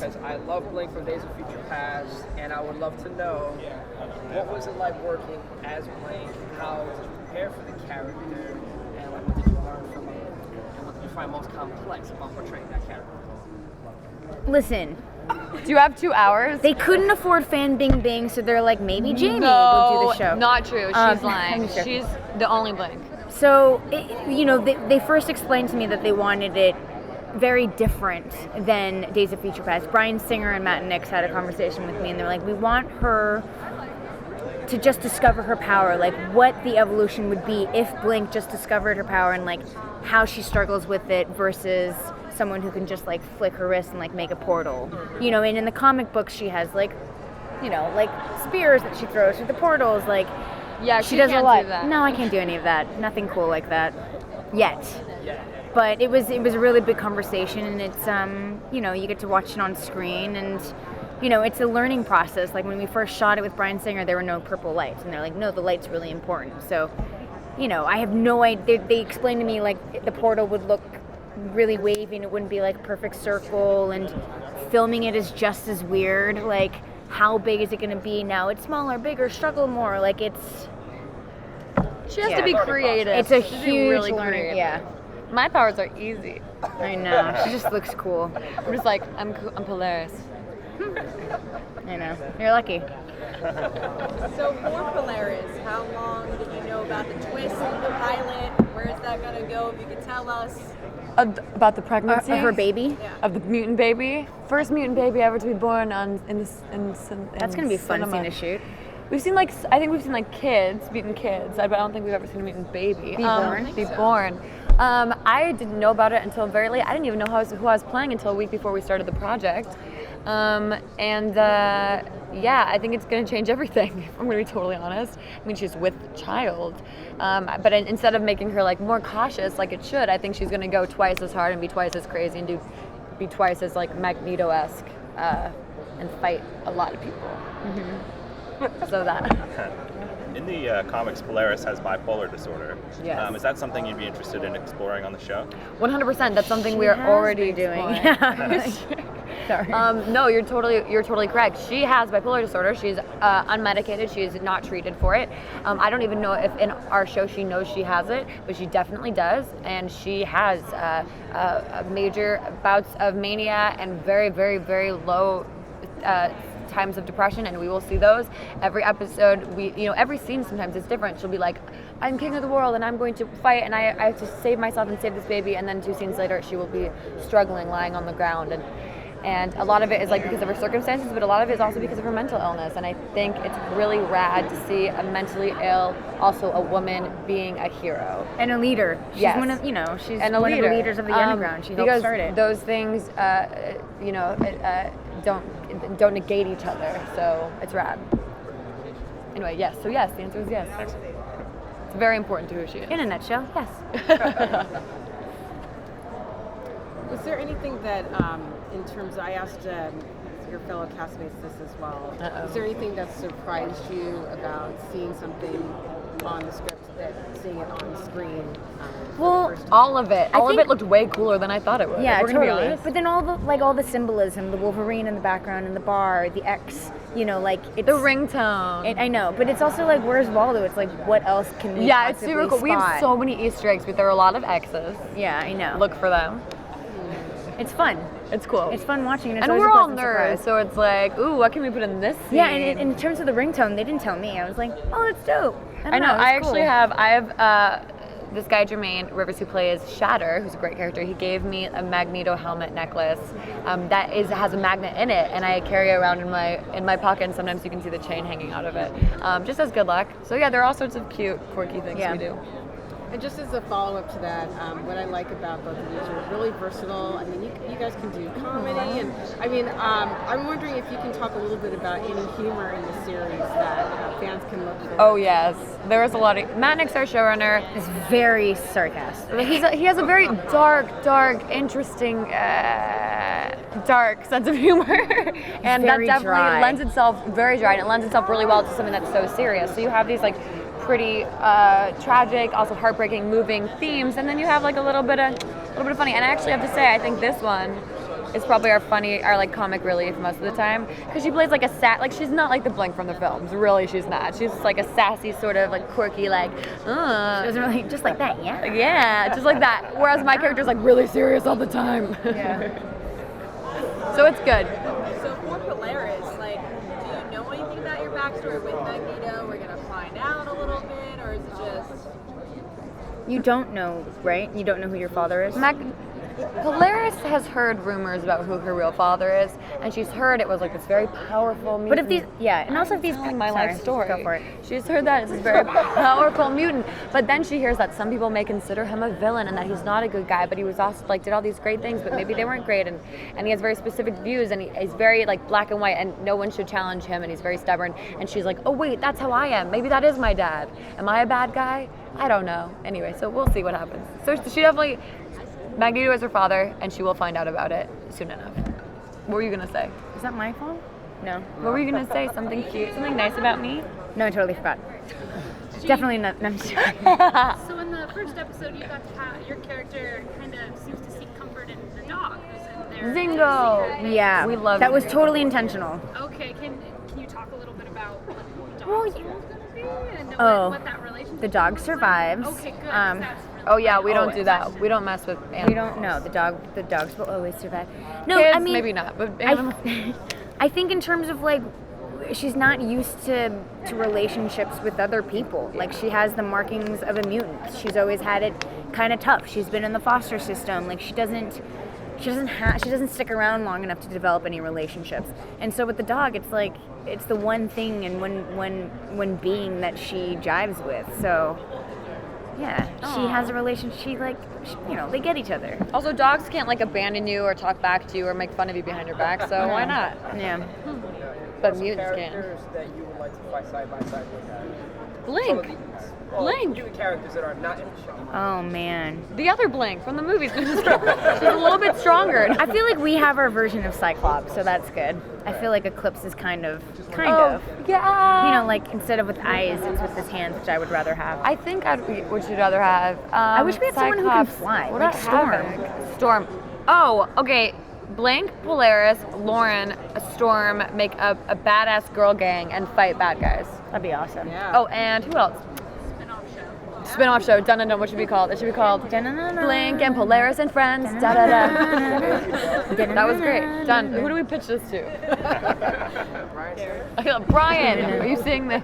because I love Blink from Days of Future Past, and I would love to know what was it like working as Blink, how to prepare for the character, and like what did you learn from it, and what did you find most complex about portraying that character? Listen, Do you have 2 hours? they couldn't afford Fan Bing Bing, so they're like, maybe Jamie No, will do the show. not true. She's lying. Sure. She's the only Blink. So, they first explained to me that they wanted it very different than Days of Future Past. Bryan Singer and Matt Nix had a conversation with me, and they're like, we want her to just discover her power, like what the evolution would be if Blink just discovered her power, and like how she struggles with it versus someone who can just like flick her wrist and like make a portal. And in the comic books she has like spears that she throws through the portals, like Yeah, she does a can't lot. do that. No, I can't do any of that. Nothing cool like that yet. But it was a really big conversation, and it's you get to watch it on screen, and it's a learning process. Like when we first shot it with Bryan Singer, there were no purple lights, and they're like, no, the light's really important. So, I have no idea. They explained to me like the portal would look really wavy, and it wouldn't be like a perfect circle, and filming it is just as weird. Like, how big is it going to be? Now it's smaller, bigger, struggle more. Like it's. She has to be creative. It's a She has to be huge really learning. creative. Yeah, My powers are easy. I know. She just looks cool. I'm just like, I'm Polaris. I know. You're lucky. So for Polaris, how long did you know about the twist in the pilot? Where is that going to go, if you could tell us? About the pregnancy Of her baby. Yeah. of the mutant baby, first mutant baby ever to be born in That's gonna be a fun cinema. scene to shoot. We've seen I think we've seen mutant kids, but I don't think we've ever seen a mutant baby. Be born. I didn't know about it until very late. I didn't even know who I was playing until a week before we started the project. I think it's going to change everything, if I'm going to be totally honest. I mean, she's with child. But instead of making her like more cautious like it should, I think she's going to go twice as hard and be twice as crazy and be twice as like Magneto-esque and fight a lot of people. Mm-hmm. So that. In the comics, Polaris has bipolar disorder. Yes. Is that something you'd be interested in exploring on the show? 100%. That's something we are already doing. Sorry. No, you're totally correct. She has bipolar disorder. She's unmedicated. She's not treated for it. I don't even know if in our show she knows she has it, but she definitely does, and she has major bouts of mania and very, very, very low times of depression, and we will see those every episode. Every scene sometimes is different. She'll be like, I'm king of the world and I'm going to fight, and I have to save myself and save this baby, and then 2 scenes later she will be struggling, lying on the ground, and a lot of it is like because of her circumstances, but a lot of it is also because of her mental illness. And I think it's really rad to see a mentally ill, also a woman, being a hero And a leader. She's Yes. one of she's and a one leader. of the leaders of the underground. She helped because start it. those things, don't negate each other. So it's rad. Anyway, yes. So yes, the answer is yes. It's very important to who she is. In a nutshell, yes. Was there anything that, in terms of, I asked your fellow castmates this as well, Uh-oh. is there anything that surprised you about seeing something on the script that seeing it on screen? Well, for the first time? All of it. All of think- it looked way cooler than I thought it would. Yeah, if we're gonna be totally. honest. But then all the symbolism, the Wolverine in the background, in the bar, the X, it's The ringtone. I know, but it's also like, where's Waldo? It's like, what else can we Yeah, it's possibly super cool. We have spot? so many Easter eggs, but there are a lot of X's. Yeah, I know. Look for them. It's fun. It's cool. It's fun watching it. It's and always we're a all pleasant nerds, surprise. so it's like, ooh, what can we put in this scene? Yeah, and in terms of the ringtone, they didn't tell me. I was like, oh, that's dope. I know. I actually have this guy Jermaine Rivers who plays Shatter, who's a great character. He gave me a Magneto helmet necklace that has a magnet in it, and I carry it around in my pocket. And sometimes you can see the chain hanging out of it, just as good luck. So yeah, there are all sorts of cute, quirky things we do. And just as a follow-up to that, what I like about both of you is you're really versatile. I mean, you guys can do comedy, and I mean, I'm wondering if you can talk a little bit about any humor in the series that fans can look for. Oh yes, there is a lot of. Matt Nix, our showrunner, It's very sarcastic. he has a very dark, interesting, dark sense of humor, and that very definitely dry. lends itself very dry, and it lends itself really well to something that's so serious. So you have these like pretty tragic, also heartbreaking, moving themes, and then you have like a little bit of funny. And I actually have to say, I think this one is probably our like comic relief most of the time, because she plays like a like she's not like the Blink from the films. Really, she's not. She's like a sassy sort of like quirky like. She doesn't really just like that, yeah. Yeah, just like that. Whereas my character's like really serious all the time. Yeah. So it's good. So for Polaris, like, do you know anything about your backstory with Magneto? We're gonna find out a little bit, or is it just? You don't know, right? You don't know who your father is? Polaris has heard rumors about who her real father is, and she's heard it was like this very powerful mutant. But if these, yeah, and also if these, telling my life story. Go for it. She's heard that it's this very powerful mutant, but then she hears that some people may consider him a villain and that he's not a good guy, but he was also like did all these great things, but maybe they weren't great, and he has very specific views, and he's very like black and white, and no one should challenge him, and he's very stubborn. And she's like, oh wait, that's how I am. Maybe that is my dad. Am I a bad guy? I don't know. Anyway, so we'll see what happens. So she definitely. Magneto is her father, and she will find out about it soon enough. What were you gonna say? Is that my phone? No. What were you gonna say? Something cute? Something nice about me? No, I totally forgot. Definitely not. No, I'm just joking. So in the first episode, you got to have your character kind of seems to seek comfort in the dog who's in there. Zingo! Yeah, We love that was Zingo. totally intentional. Okay, can you talk a little bit about what the Well, dog's role is going to be and what that relationship the dog looks like? survives. Okay, good. 'Cause that's really Oh yeah, we don't Always. do that. We don't mess with animals. We don't know. The dogs will always survive. No, Kids, I mean maybe not, but animals. I think in terms of like, she's not used to relationships with other people. Like she has the markings of a mutant. She's always had it kind of tough. She's been in the foster system. Like she doesn't stick around long enough to develop any relationships. And so with the dog, it's like it's the one thing and one being that she jives with. So yeah, she has a relationship. They get each other. Also, dogs can't like abandon you or talk back to you or make fun of you behind your back. So why not? Yeah. But mutants can. Characters that you would like to fight side by side with some of the Blink. Blink. Mutant characters that are not in the show. Oh man. The other Blink from the movies. She's a little bit stronger. I feel like we have our version of Cyclops, so that's good. I feel like Eclipse is kind of. Yeah. You know, like instead of with eyes, it's with his hands, which I would rather have. I think would you rather have? I wish we had someone who can Cyclops. fly, What like about Havoc? Storm. Oh, okay. Blink, Polaris, Lauren, Storm make a badass girl gang and fight bad guys. That'd be awesome. Yeah. Oh, and who else? spin-off show. Spin-off show. Dun dun dun. What should it be called? It should be called Blink and Polaris and Friends. Da da da. That was great. Done. Who do we pitch this to? Brian, are you seeing this?